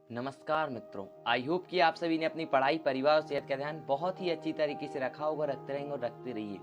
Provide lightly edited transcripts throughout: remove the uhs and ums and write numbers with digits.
नमस्कार मित्रों, I hope कि आप सभी ने अपनी पढ़ाई, परिवार और सेहत का ध्यान बहुत ही अच्छी तरीके से रखा होगा, रखते रहेंगे और रखते रहिए।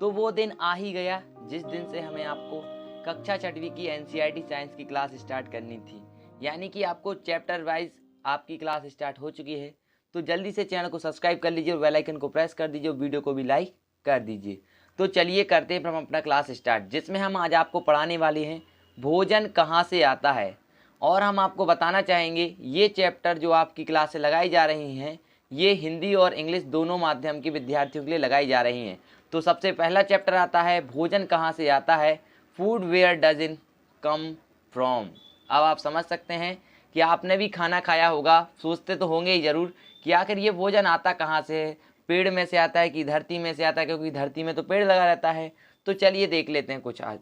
तो वो दिन आ ही गया जिस दिन से हमें आपको कक्षा 6वीं की एनसीईआरटी साइंस की क्लास स्टार्ट करनी थी, यानी कि आपको चैप्टर वाइज आपकी क्लास स्टार्ट हो चुकी है। तो जल्दी से चैनल को सब्सक्राइब कर लीजिए और बेल आइकन को प्रेस कर दीजिए और वीडियो को भी लाइक कर दीजिए। तो चलिए करते हैं हम अपना क्लास स्टार्ट, जिसमें हम आज आपको पढ़ाने वाले हैं भोजन कहाँ से आता है। और हम आपको बताना चाहेंगे ये चैप्टर जो आपकी क्लास से लगाई जा रही हैं, ये हिंदी और इंग्लिश दोनों माध्यम के विद्यार्थियों के लिए लगाई जा रही हैं। तो सबसे पहला चैप्टर आता है भोजन कहाँ से आता है, food where does it come from. अब आप समझ सकते हैं कि आपने भी खाना खाया होगा, सोचते तो होंगे ही ज़रूर कि आखिर ये भोजन आता कहाँ से है, पेड़ में से आता है कि धरती में से आता है, क्योंकि धरती में तो पेड़ लगा रहता है। तो चलिए देख लेते हैं कुछ आज।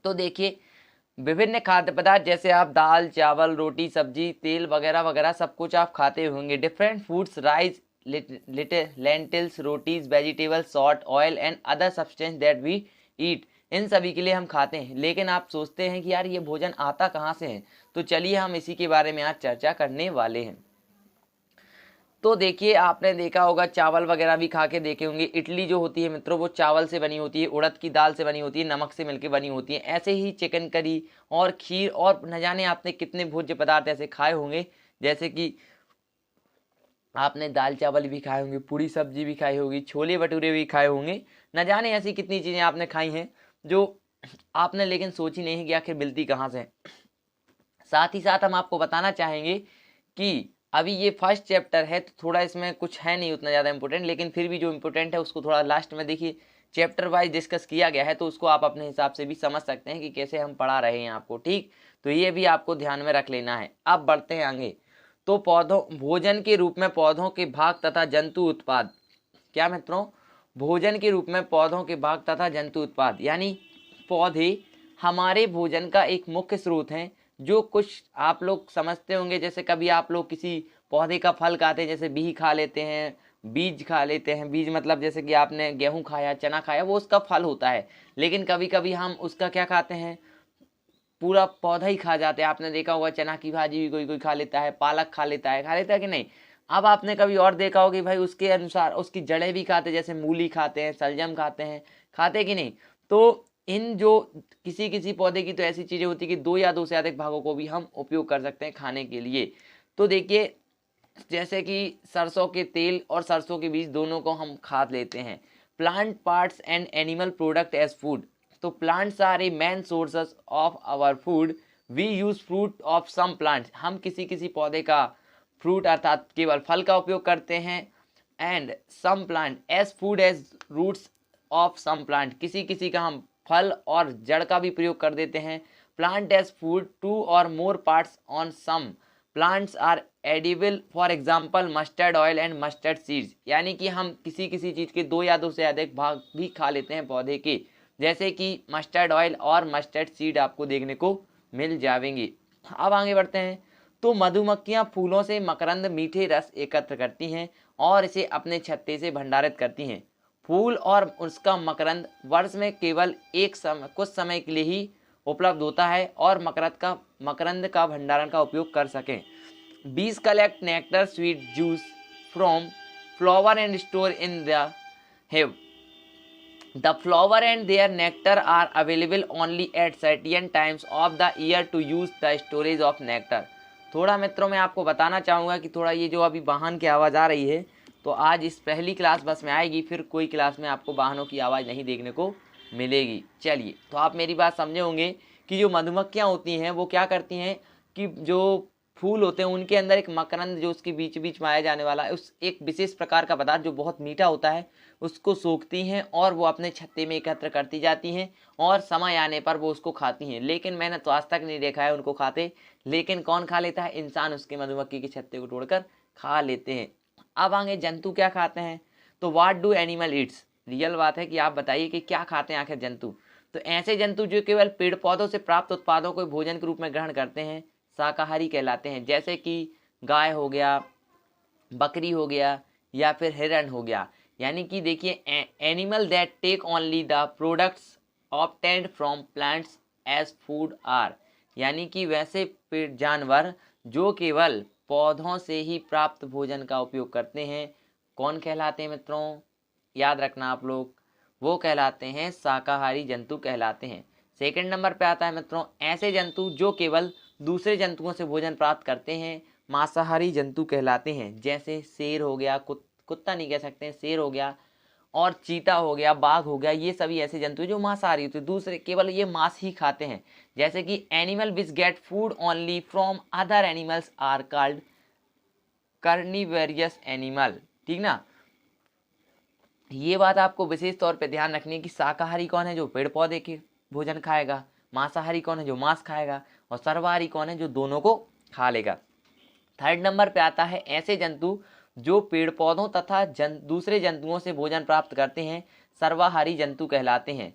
तो देखिए, विभिन्न खाद्य पदार्थ जैसे आप दाल, चावल, रोटी, सब्जी, तेल वगैरह वगैरह सब कुछ आप खाते होंगे। Different foods rice, lentils, rotis, vegetable, salt, oil and other substance that we eat, इन सभी के लिए हम खाते हैं। लेकिन आप सोचते हैं कि यार ये भोजन आता कहाँ से है, तो चलिए हम इसी के बारे में आज चर्चा करने वाले हैं। तो देखिए, आपने देखा होगा चावल वगैरह भी खा के देखे होंगे। इडली जो होती है मित्रों, वो चावल से बनी होती है, उड़द की दाल से बनी होती है, नमक से मिलकर बनी होती है। ऐसे ही चिकन करी और खीर और न जाने आपने कितने भोज्य पदार्थ ऐसे खाए होंगे, जैसे कि आपने दाल चावल भी खाए होंगे, पूरी सब्जी भी खाई होगी, छोले भटूरे भी खाए होंगे। न जाने ऐसी कितनी चीज़ें आपने खाई हैं जो आपने लेकिन सोची नहीं कि आखिर मिलती कहाँ से। साथ ही साथ हम आपको बताना चाहेंगे कि अभी ये फर्स्ट चैप्टर है, तो थोड़ा इसमें कुछ है नहीं उतना ज़्यादा इंपॉर्टेंट, लेकिन फिर भी जो इंपॉर्टेंट है उसको थोड़ा लास्ट में देखिए चैप्टर वाइज डिस्कस किया गया है, तो उसको आप अपने हिसाब से भी समझ सकते हैं कि कैसे हम पढ़ा रहे हैं आपको। ठीक, तो ये भी आपको ध्यान में रख लेना है। अब बढ़ते हैं आगे। तो पौधों भोजन के रूप में पौधों के भाग तथा जंतु उत्पाद। क्या मित्रों? भोजन के रूप में पौधों के भाग तथा जंतु उत्पाद, यानी पौधे हमारे भोजन का एक मुख्य स्रोत हैं। जो कुछ आप लोग समझते होंगे, जैसे कभी आप लोग किसी पौधे का फल खाते हैं, जैसे बीज खा लेते हैं, बीज खा लेते हैं। बीज मतलब जैसे कि आपने गेहूं खाया, चना खाया, वो उसका फल होता है। लेकिन कभी कभी हम उसका क्या खाते हैं, पूरा पौधा ही खा जाते हैं। आपने देखा होगा चना की भाजी भी कोई कोई खा लेता है, पालक खा लेता है कि नहीं। अब आपने कभी और देखा होगा कि भाई उसके अनुसार उसकी जड़ें भी खाते हैं, जैसे मूली खाते हैं, शलजम खाते हैं, खाते कि नहीं। तो इन जो किसी किसी पौधे की तो ऐसी चीज़ें होती है कि दो या दो से अधिक भागों को भी हम उपयोग कर सकते हैं खाने के लिए। तो देखिए, जैसे कि सरसों के तेल और सरसों के बीज दोनों को हम खा लेते हैं। Plant parts and animal product as food. तो plants are a main sources of our food. We use fruit of some plants. हम किसी किसी पौधे का फ्रूट अर्थात केवल फल का उपयोग करते हैं। And some plant as food as roots of some plant. किसी किसी का हम फल और जड़ का भी प्रयोग कर देते हैं। Plant as food two or more parts on some plants are edible, for example mustard oil and mustard seeds. यानी कि हम किसी किसी चीज़ के दो या दो से अधिक भाग भी खा लेते हैं पौधे के, जैसे कि मस्टर्ड ऑयल और मस्टर्ड सीड आपको देखने को मिल जाएंगे। अब आगे बढ़ते हैं। तो मधुमक्खियां फूलों से मकरंद मीठे रस एकत्र करती हैं और इसे अपने छत्ते से भंडारित करती हैं। फूल और उसका मकरंद वर्ष में केवल कुछ समय के लिए ही उपलब्ध होता है और मकरंद का भंडारण का उपयोग कर सकें। Bees collect nectar sweet juice from flower and store in the hive. The flower and their nectar are available only at certain times of the year to use the storage of nectar। थोड़ा मित्रों मैं आपको बताना चाहूँगा कि थोड़ा ये जो अभी वाहन की आवाज़ आ रही है, तो आज इस पहली क्लास बस में आएगी, फिर कोई क्लास में आपको वाहनों की आवाज़ नहीं देखने को मिलेगी। चलिए, तो आप मेरी बात समझे होंगे कि जो मधुमक्खियाँ होती हैं वो क्या करती हैं कि जो फूल होते हैं उनके अंदर एक मकरंद जो उसके बीच बीच में आया जाने वाला है, उस एक विशेष प्रकार का पदार्थ जो बहुत मीठा होता है, उसको सोखती हैं और वो अपने छत्ते में एकत्र करती जाती हैं और समय आने पर वो उसको खाती हैं। लेकिन मैंने तो आज तक नहीं देखा है उनको खाते, लेकिन कौन खा लेता है? इंसान उसके मधुमक्खी के छत्ते को तोड़कर खा लेते हैं। अब आगे जंतु क्या खाते हैं। तो what do animal Yeats. Real बात है कि आप बताइए कि क्या खाते हैं आखिर जंतु। तो ऐसे जंतु जो केवल पेड़ पौधों से प्राप्त उत्पादों को भोजन के रूप में ग्रहण करते हैं शाकाहारी कहलाते हैं, जैसे कि गाय हो गया, बकरी हो गया या फिर हिरण हो गया। यानी कि देखिए, animal that take only the products obtained from plants as food are. यानी कि वैसे पेड़ जानवर जो केवल पौधों से ही प्राप्त भोजन का उपयोग करते हैं, कौन कहलाते हैं मित्रों? याद रखना आप लोग, वो कहलाते हैं शाकाहारी जंतु कहलाते हैं। सेकंड नंबर पे आता है मित्रों, ऐसे जंतु जो केवल दूसरे जंतुओं से भोजन प्राप्त करते हैं, मांसाहारी जंतु कहलाते हैं। जैसे शेर हो गया, कुत्ता नहीं कह सकते हैं, शेर हो गया और चीता हो गया, बाघ हो गया, ये सभी ऐसे जंतु जो मांसाहारी होते हैं, दूसरे केवल ये मांस ही खाते हैं। जैसे कि animal which get food only from other animals are called carnivorous animal. ठीक ना, ये बात आपको विशेष तौर पे ध्यान रखनी है कि शाकाहारी कौन है, जो पेड़ पौधे के भोजन खाएगा, मांसाहारी कौन है, जो मांस खाएगा, और सर्वाहारी कौन है, जो दोनों को खा लेगा। थर्ड नंबर पे आता है ऐसे जंतु जो पेड़ पौधों तथा दूसरे जंतुओं से भोजन प्राप्त करते हैं, सर्वाहारी जंतु कहलाते हैं।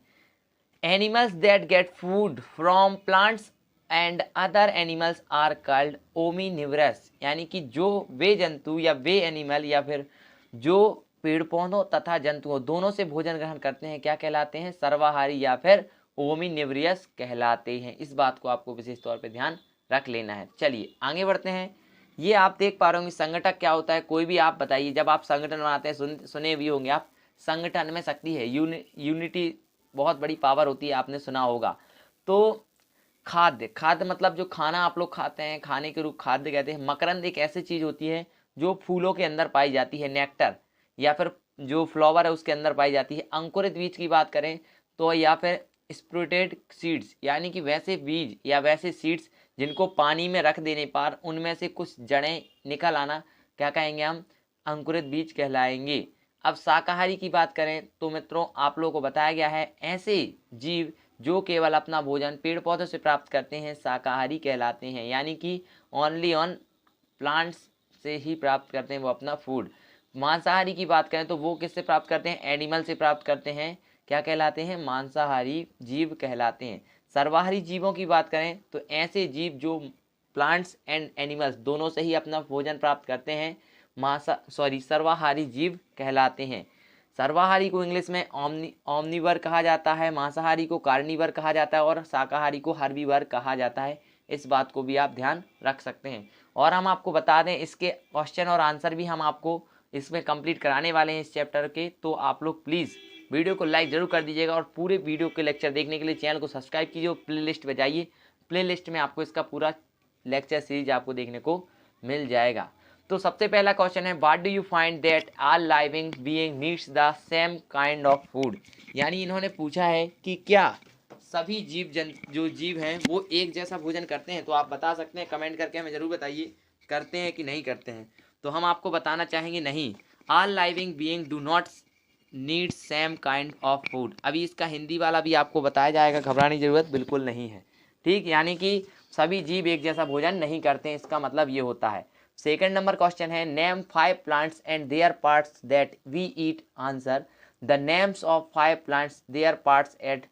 Animals that get food from plants and other animals are called omnivorous, यानी कि जो वे जंतु या वे एनिमल या फिर जो पेड़ पौधों तथा जंतुओं दोनों से भोजन ग्रहण करते हैं, क्या कहलाते हैं? सर्वाहारी या फिर ओमिनिवरस कहलाते हैं। इस बात को आपको विशेष तौर पे ध्यान रख लेना है। चलिए आगे बढ़ते हैं। ये आप देख पा रहे होंगे संगठक क्या होता है, कोई भी आप बताइए। जब आप संगठन बनाते हैं, सुने भी होंगे आप, संगठन में शक्ति है, यूनिटी बहुत बड़ी पावर होती है, आपने सुना होगा। तो खाद्य मतलब जो खाना आप लोग खाते हैं, खाने के रूप खाद्य कहते हैं। मकरंद एक ऐसी चीज होती है जो फूलों के अंदर पाई जाती है, नेक्टर, या फिर जो फ्लावर है उसके अंदर पाई जाती है। अंकुरित बीज की बात करें तो, या फिर स्प्रूटेड सीड्स, यानी कि वैसे बीज या वैसे सीड्स जिनको पानी में रख देने पर उनमें से कुछ जड़ें निकल आना, क्या कहेंगे हम? अंकुरित बीज कहलाएंगे। अब शाकाहारी की बात करें तो मित्रों, आप लोगों को बताया गया है ऐसे जीव जो केवल अपना भोजन पेड़ पौधों से प्राप्त करते हैं, शाकाहारी कहलाते हैं, यानी कि ओनली ऑन प्लांट्स से ही प्राप्त करते हैं वो अपना फूड। मांसाहारी की बात करें तो वो किससे प्राप्त करते हैं? एनिमल से प्राप्त करते हैं, क्या कहलाते हैं? मांसाहारी जीव कहलाते हैं। सर्वाहारी जीवों की बात करें तो ऐसे जीव जो प्लांट्स एंड एनिमल्स दोनों से ही अपना भोजन प्राप्त करते हैं, सर्वाहारी जीव कहलाते हैं। सर्वाहारी को इंग्लिश में ओमनिवर कहा जाता है, मांसाहारी को कार्निवर कहा जाता है और शाकाहारी को हर्बीवर कहा जाता है। इस बात को भी आप ध्यान रख सकते हैं। और हम आपको बता दें, इसके क्वेश्चन और आंसर भी हम आपको इसमें कंप्लीट कराने वाले हैं इस चैप्टर के। तो आप लोग प्लीज़ वीडियो को लाइक जरूर कर दीजिएगा और पूरे वीडियो के लेक्चर देखने के लिए चैनल को सब्सक्राइब कीजिए। प्लेलिस्ट पे जाइए, प्लेलिस्ट में आपको इसका पूरा लेक्चर सीरीज आपको देखने को मिल जाएगा। तो सबसे पहला क्वेश्चन है, what do you find that all living being needs the same kind of food. यानी इन्होंने पूछा है कि क्या सभी जो जीव हैं वो एक जैसा भोजन करते हैं। तो आप बता सकते हैं, कमेंट करके हमें ज़रूर बताइए करते हैं कि नहीं करते हैं। तो हम आपको बताना चाहेंगे नहीं, all living being do not need same kind of food. अभी इसका हिंदी वाला भी आपको बताया जाएगा, घबराने की जरूरत बिल्कुल नहीं है। ठीक, यानी कि सभी जीव एक जैसा भोजन नहीं करते हैं, इसका मतलब ये होता है। सेकंड नंबर क्वेश्चन है, name 5 plants and their parts that we eat. Answer, the names of 5 plants their parts that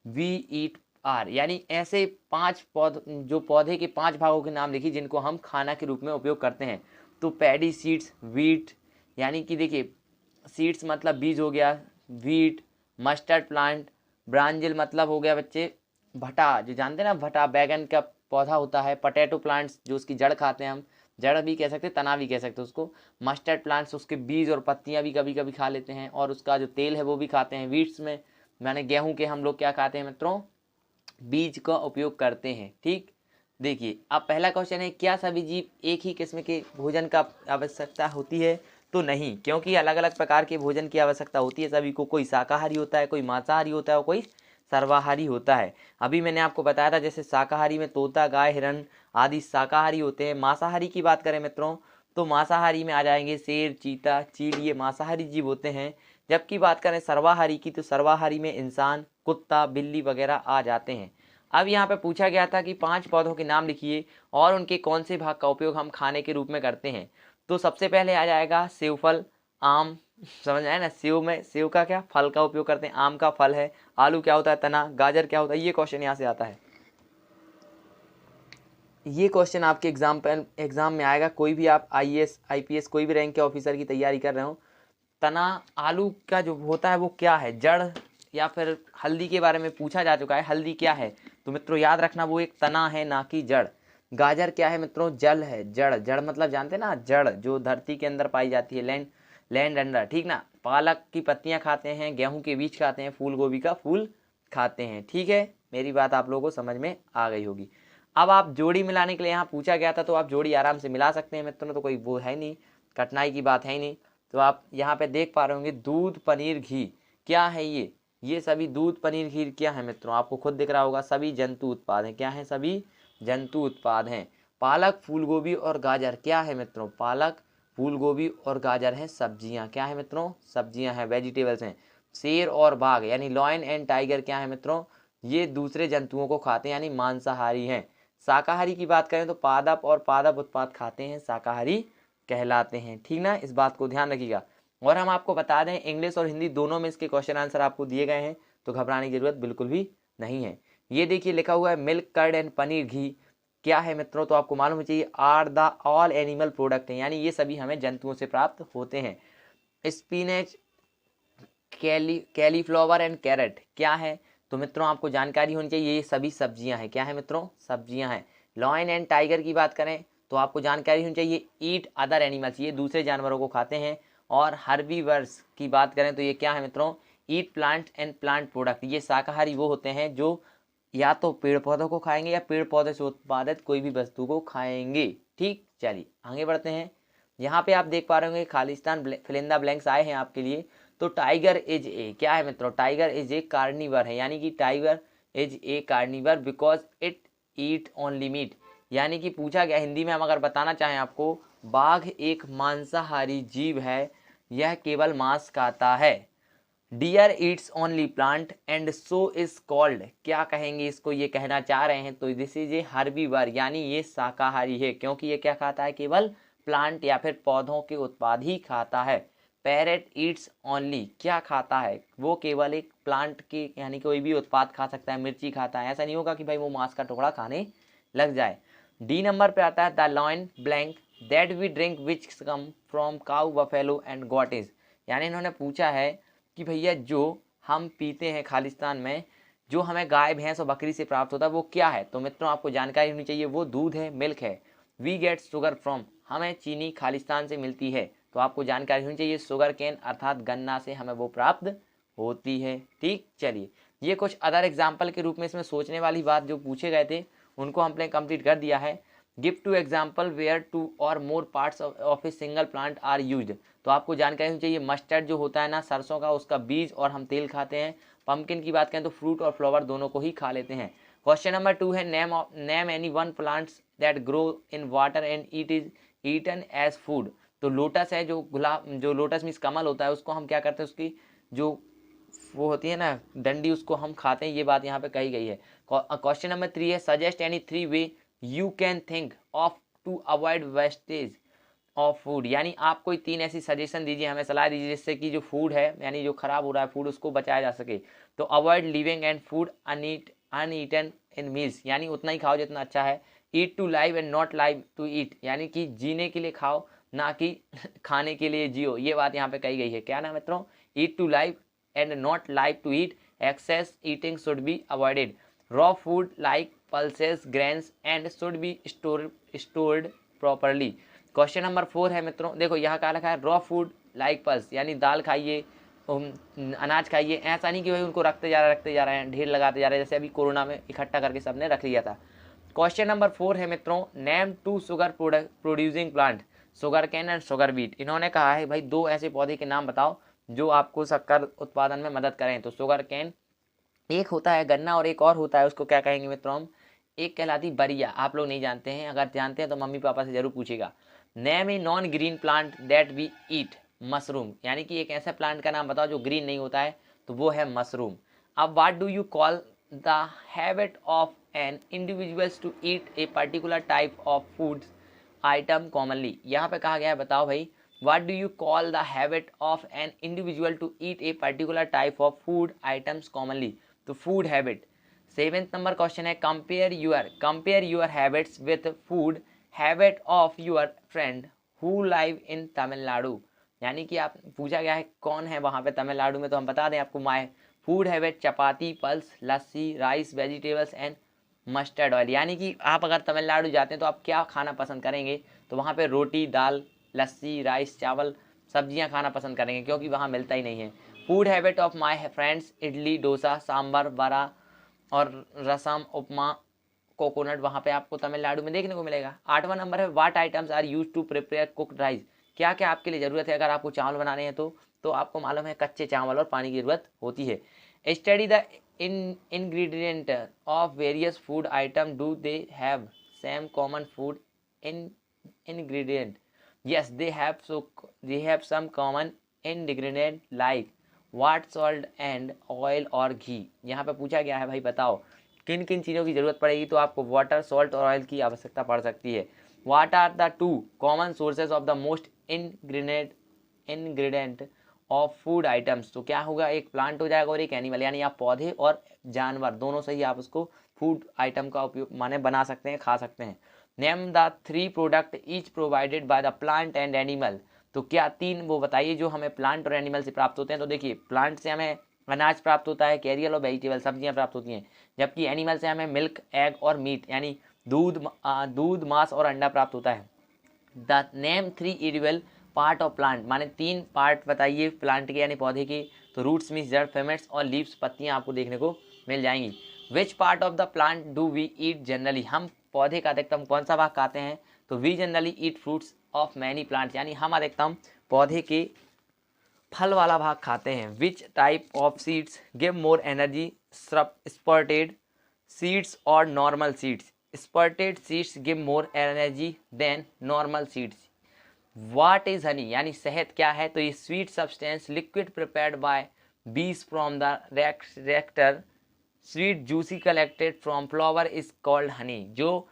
we eat are. यानी ऐसे 5 पौधे के 5 भागों के नाम लिखिए जिनको हम खाना के रूप में उपयोग करते हैं। तो पैडी सीड्स, वीट, यानी कि देखिए सीड्स मतलब बीज हो गया, वीट, मस्टर्ड प्लांट, ब्रांजिल मतलब हो गया बच्चे भटा, जो जानते हैं ना भटा, बैगन का पौधा होता है। पोटैटो प्लांट्स जो उसकी जड़ खाते हैं हम, जड़ भी कह सकते हैं, तना भी कह सकते हैं उसको। मस्टर्ड प्लांट्स उसके बीज और पत्तियां भी कभी कभी खा लेते हैं और उसका जो तेल है वो भी खाते हैं। वीट्स में मैंने गेहूं के हम लोग क्या खाते हैं मित्रों? बीज का उपयोग करते हैं। ठीक, देखिए अब पहला क्वेश्चन है, क्या सभी जीव एक ही किस्म के भोजन का आवश्यकता होती है? तो नहीं, क्योंकि अलग अलग प्रकार के भोजन की आवश्यकता होती है सभी को। कोई शाकाहारी होता है, कोई मांसाहारी होता है और कोई सर्वाहारी होता है। अभी मैंने आपको बताया था जैसे शाकाहारी में तोता, गाय, हिरण आदि शाकाहारी होते हैं। मांसाहारी की बात करें मित्रों तो मांसाहारी में आ जाएंगे शेर, चीता, चील, ये मांसाहारी जीव होते हैं। जबकि बात करें सर्वाहारी की तो सर्वाहारी में इंसान, कुत्ता, बिल्ली वगैरह आ जाते हैं। अब यहाँ पे पूछा गया था कि 5 पौधों के नाम लिखिए और उनके कौन से भाग का उपयोग हम खाने के रूप में करते हैं। तो सबसे पहले आ जाएगा सेवफल, आम, समझ आया ना, सेव का क्या फल का उपयोग करते हैं, आम का फल है। आलू क्या होता है? तना। गाजर क्या होता है? ये क्वेश्चन यहाँ से आता है, ये क्वेश्चन आपके एग्जाम में आएगा। कोई भी आप IAS IPS कोई भी रैंक के ऑफिसर की तैयारी कर रहे हो, तना आलू का जो होता है वो क्या है? जड़। या फिर हल्दी के बारे में पूछा जा चुका है, हल्दी क्या है? तो मित्रों याद रखना वो एक तना है, ना कि जड़। गाजर क्या है मित्रों, जल है, जड़, जड़ मतलब जानते हैं ना, जड़ जो धरती के अंदर पाई जाती है, लैंड, लैंड अंडर, ठीक ना। पालक की पत्तियां खाते हैं, गेहूं के बीज खाते हैं, फूल गोभी का फूल खाते हैं। ठीक है, मेरी बात आप लोगों को समझ में आ गई होगी। अब आप जोड़ी मिलाने के लिए यहाँ पूछा गया था, तो आप जोड़ी आराम से मिला सकते हैं मित्रों, तो कोई वो है नहीं, कठिनाई की बात है ही नहीं। तो आप यहाँ पे देख पा रहे होंगे दूध, पनीर, घी, क्या है ये सभी दूध, पनीर, घी क्या है मित्रों, आपको खुद दिख रहा होगा, सभी जंतु उत्पाद हैं। क्या है, सभी जंतु उत्पाद हैं। पालक, फूल गोभी और गाजर क्या है मित्रों, पालक, फूल गोभी और गाजर हैं सब्जियां। क्या है मित्रों, सब्जियां हैं, वेजिटेबल्स हैं। शेर और बाघ यानी लॉयन एंड टाइगर क्या है मित्रों, ये दूसरे जंतुओं को खाते हैं यानी मांसाहारी हैं। शाकाहारी की बात करें तो पादप और पादप उत्पाद खाते हैं, शाकाहारी कहलाते हैं। ठीक ना, इस बात को ध्यान रखिएगा। और हम आपको बता दें इंग्लिश और हिंदी दोनों में इसके क्वेश्चन आंसर आपको दिए गए हैं, तो घबराने की जरूरत बिल्कुल भी नहीं है। ये देखिए लिखा हुआ है milk, curd and paneer, ghee क्या है मित्रों, तो आपको मालूम चाहिए are the all animal product है, यानी ये सभी हमें जंतुओं से प्राप्त होते हैं। स्पिनच, कैलीफ्लावर एंड कैरेट क्या है, तो मित्रों आपको जानकारी होनी चाहिए ये सभी सब्जियां हैं। क्या है मित्रों, सब्जियां हैं। लॉयन एंड टाइगर की बात करें तो आपको जानकारी होनी चाहिए ईट अदर एनिमल्स, ये दूसरे जानवरों को खाते हैं। और हर्बीवर्स की बात करें तो ये क्या है मित्रों, ईट प्लांट एंड प्लांट प्रोडक्ट, ये शाकाहारी वो होते हैं जो या तो पेड़ पौधों को खाएंगे या पेड़ पौधे से उत्पादित कोई भी वस्तु को खाएंगे। ठीक, चलिए आगे बढ़ते हैं। यहाँ पे आप देख पा रहे होंगे Khalistan fill in the blanks आए हैं आपके लिए। तो टाइगर इज ए क्या है मित्रों, टाइगर इज ए कार्निवर है, यानी कि tiger is a carnivore because it eat only meat, यानी कि पूछा गया हिंदी में हम अगर बताना चाहें आपको, बाघ एक मांसाहारी जीव है, यह केवल मांस खाता है। Deer eats only plant and so is called, क्या कहेंगे इसको, ये कहना चाह रहे हैं तो दिस इज ए हर्बीवर, यानी ये शाकाहारी है क्योंकि ये क्या खाता है, केवल प्लांट या फिर पौधों के उत्पाद ही खाता है। पैरेट ईट्स ओनली क्या खाता है, वो केवल एक प्लांट के यानी कोई भी उत्पाद खा सकता है, मिर्ची खाता है, ऐसा नहीं होगा कि भाई वो मांस का टुकड़ा खाने लग जाए। डी नंबर पे आता है the loin blank that we drink which come from cow, buffalo and goats, यानी इन्होंने पूछा है कि भैया जो हम पीते हैं खालिस्तान में, जो हमें गाय, भैंस और बकरी से प्राप्त होता है वो क्या है, तो मित्रों आपको जानकारी होनी चाहिए वो दूध है, मिल्क है। वी गेट शुगर फ्रॉम, हमें चीनी खालिस्तान से मिलती है, तो आपको जानकारी होनी चाहिए शुगर केन अर्थात गन्ना से हमें वो प्राप्त होती है। ठीक, चलिए ये कुछ अदर एग्जाम्पल के रूप में इसमें सोचने वाली बात जो पूछे गए थे उनको हमने कंप्लीट कर दिया है। Give two example where two or more parts of a single plant are used, तो आपको जानकारी होनी चाहिए मस्टर्ड जो होता है ना सरसों का, उसका बीज और हम तेल खाते हैं। पम्पकिन की बात करें तो फ्रूट और फ्लावर दोनों को ही खा लेते हैं। क्वेश्चन नंबर 2 है name any one plants that grow in water and it is eaten as food, तो लोटस है जो गुलाब, जो लोटस मीन्स कमल होता है उसको हम क्या करते हैं, उसकी जो वो होती है ना डंडी, उसको हम खाते हैं, ये बात यहाँ पे कही गई है। क्वेश्चन नंबर 3 है suggest any 3 way you can think of to avoid wastage of food, यानी आप कोई 3 ऐसी सजेशन दीजिए, हमें सलाह दीजिए जिससे कि जो फूड है यानी जो खराब हो रहा है फूड उसको बचाया जा सके। तो avoid leaving and food uneaten in meals, यानी उतना ही खाओ जितना अच्छा है। Eat to live and not live to eat, यानी कि जीने के लिए खाओ ना कि खाने के लिए जियो, ये बात यहाँ पे कही गई है। क्या ना मित्रों, eat to live and not live to eat, excess eating should be avoided. Raw food like pulses grains and should be stored properly. Question number 4 है मित्रों, देखो यहाँ क्या लिखा है रॉ फूड लाइक पल्स, यानी दाल खाइए, अनाज खाइए, ऐसा नहीं कि भाई उनको रखते जा रहे हैं, ढेर लगाते जा रहे हैं, जैसे अभी कोरोना में इकट्ठा करके सबने रख लिया था। क्वेश्चन नंबर 4 है मित्रों name 2 sugar producing plant, sugar cane and sugar beet, इन्होंने कहा है भाई 2 ऐसे पौधे के नाम बताओ जो आपको शक्कर उत्पादन में मदद करें। तो शुगर कैन एक होता है गन्ना और एक और होता है उसको क्या कहेंगे मित्रों हम, एक कहलाती बरिया, आप लोग नहीं जानते हैं, अगर जानते हैं तो मम्मी पापा से जरूर पूछेगा। Name a non green plant that we eat, mushroom, यानी कि एक ऐसा प्लांट का नाम बताओ जो ग्रीन नहीं होता है, तो वो है मशरूम। अब what do you call the habit of an individuals to eat a particular type of food item commonly, यहाँ पे कहा गया है बताओ भाई what do you call the habit of an individual to eat a particular type of food items commonly, तो food habit. 7th number question है compare your habits with food habit of your friend who live in Tamil Nadu, यानी कि आप पूछा गया है कौन है वहाँ पे तमिलनाडु में, तो हम बता दें आपको my food habit chapati, pulse, lassi, rice, vegetables and mustard oil. यानी कि आप अगर तमिलनाडु जाते हैं तो आप क्या खाना पसंद करेंगे, तो वहाँ पे रोटी, दाल, लस्सी, राइस, चावल, सब्जियाँ खाना पसंद करेंगे, क्योंकि वहाँ मिलता ही नहीं है। Food habit of my friends, idli, dosa, sambar, vada और रसम, उपमा, कोकोनट वहाँ पे आपको तमिलनाडु में देखने को मिलेगा। 8वां नंबर है what items are use to prepare cooked rice. क्या क्या आपके लिए ज़रूरत है अगर आपको चावल बनाने हैं तो आपको मालूम है कच्चे चावल और पानी की ज़रूरत होती है। Study the ingredient of various food item, do they have same common food in ingredient? Yes, they have some common ingredient like what, salt and oil और घी। यहाँ पे पूछा गया है भाई बताओ किन किन चीज़ों की ज़रूरत पड़ेगी, तो आपको वाटर, सॉल्ट और ऑयल की आवश्यकता पड़ सकती है। What are the 2 common sources of the most ingredient of food items. तो क्या होगा, एक प्लांट हो जाएगा और एक एनिमल, यानी आप पौधे और जानवर दोनों से ही आप उसको फूड आइटम का उपयोग माने बना सकते हैं, खा सकते हैं। Name the 3 product each provided by the plant and animal. तो क्या 3 वो बताइए जो हमें प्लांट और एनिमल से प्राप्त होते हैं। तो देखिए प्लांट से हमें अनाज प्राप्त होता है, कैरियल और वेजिटेबल सब्जियां प्राप्त होती हैं, जबकि एनिमल से हमें मिल्क, एग और मीट यानी दूध, मांस और अंडा प्राप्त होता है। The name 3 edible part of plant, माने 3 पार्ट बताइए प्लांट के यानी पौधे के। तो रूट्स मीन्स जड़, फेमेट्स और लीव्स पत्तियां आपको देखने को मिल जाएंगी। Which part of the plant do we eat generally, हम पौधे का अधिकतम कौन सा भाग खाते हैं। तो we generally eat fruits of many plants, यानी हम अधिकतम पौधे के फल वाला भाग खाते हैं। Which type of seeds give more energy, sprouted seeds or normal seeds. Sprouted seeds give more energy than normal seeds. What is honey, यानी शहद क्या है। तो ये sweet substance liquid prepared by bees from the nectar, sweet juicy collected from flower is called honey. जो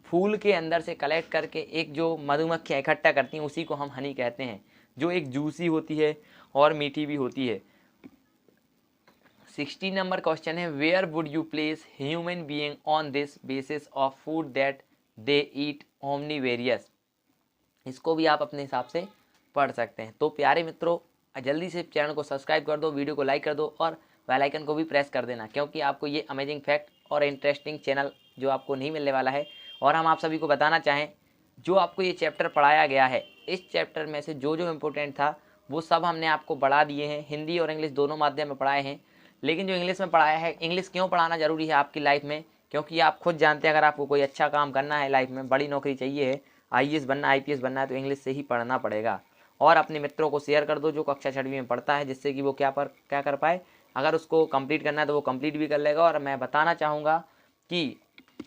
फूल के अंदर से कलेक्ट करके एक जो मधुमक्खियाँ इकट्ठा करती हैं उसी को हम हनी कहते हैं, जो एक जूसी होती है और मीठी भी होती है। 16 नंबर क्वेश्चन है where would you place human being on this basis of food that they eat omnivorous. इसको भी आप अपने हिसाब से पढ़ सकते हैं। तो प्यारे मित्रों जल्दी से चैनल को सब्सक्राइब कर दो, वीडियो को लाइक कर दो और बेल आइकन को भी प्रेस कर देना, क्योंकि आपको ये अमेजिंग फैक्ट और इंटरेस्टिंग चैनल जो आपको नहीं मिलने वाला है। और हम आप सभी को बताना चाहें जो आपको ये चैप्टर पढ़ाया गया है, इस चैप्टर में से जो जो इम्पोर्टेंट था वो सब हमने आपको बढ़ा दिए हैं। हिंदी और इंग्लिश दोनों माध्यम में पढ़ाए हैं, लेकिन जो इंग्लिश में पढ़ाया है, इंग्लिश क्यों पढ़ाना ज़रूरी है आपकी लाइफ में, क्योंकि आप खुद जानते हैं अगर आपको कोई अच्छा काम करना है लाइफ में, बड़ी नौकरी चाहिए है, IAS बनना, IPS बनना है, तो इंग्लिश से ही पढ़ना पड़ेगा। और अपने मित्रों को शेयर कर दो जो कक्षा 6वीं में पढ़ता है, जिससे कि वो क्या कर पाए, अगर उसको कंप्लीट करना है तो वो कंप्लीट भी कर लेगा। और मैं बताना चाहूँगा कि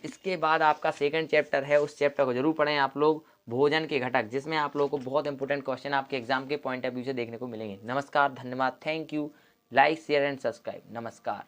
इसके बाद आपका 2nd चैप्टर है, उस चैप्टर को जरूर पढ़ें आप लोग, भोजन के घटक, जिसमें आप लोगों को बहुत इंपॉर्टेंट क्वेश्चन आपके एग्जाम के पॉइंट ऑफ व्यू से देखने को मिलेंगे। नमस्कार, धन्यवाद, thank you, like, share and subscribe. नमस्कार।